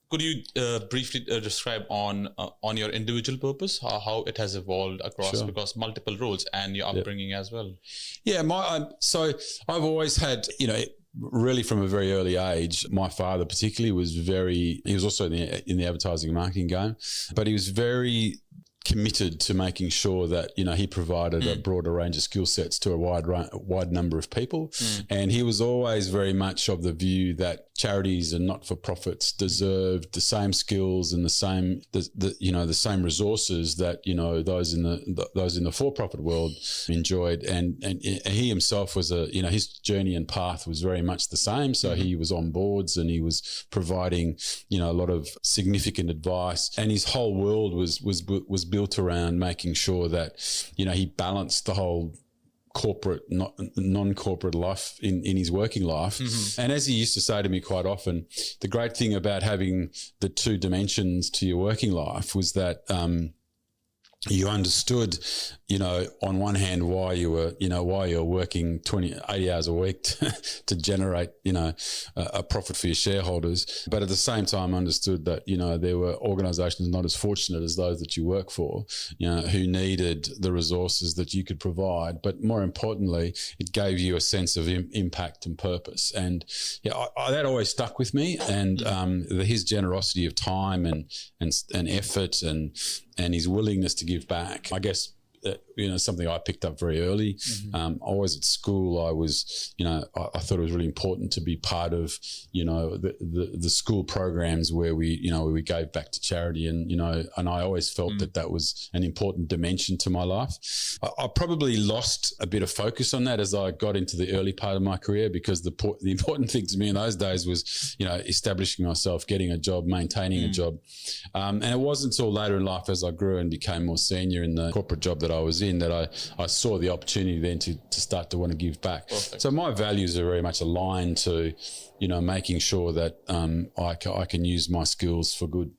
Could you briefly describe on your individual purpose, how it has evolved across, because multiple roles and your upbringing as well? Yeah, so I've always had, really from a very early age, my father particularly he was also in the advertising and marketing game, but he was very committed to making sure that, he provided a broader range of skill sets to a wide number of people. And he was always very much of the view that charities and not-for-profits deserved the same skills and the same resources that, those in the for-profit world enjoyed. And he himself was his journey and path was very much the same. So he was on boards and he was providing, a lot of significant advice, and his whole world was built around making sure that, he balanced the whole corporate, non-corporate life in his working life. And as he used to say to me quite often, the great thing about having the two dimensions to your working life was that you understood, on one hand why you were working 80 hours a week to generate, a profit for your shareholders. But at the same time understood that, there were organisations not as fortunate as those that you work for, who needed the resources that you could provide. But more importantly, it gave you a sense of impact and purpose. And that always stuck with me. And his generosity of time and effort and his willingness to give back, I guess, something I picked up very early. Always at school, I was, I thought it was really important to be part of, the school programs where we gave back to charity, and I always felt that was an important dimension to my life. I probably lost a bit of focus on that as I got into the early part of my career, because the important thing to me in those days was, establishing myself, getting a job, maintaining a job. And it wasn't until later in life, as I grew and became more senior in the corporate job that I was in, that I saw the opportunity then to start to want to give back. Perfect. So my values are very much aligned to, making sure that I can use my skills for good.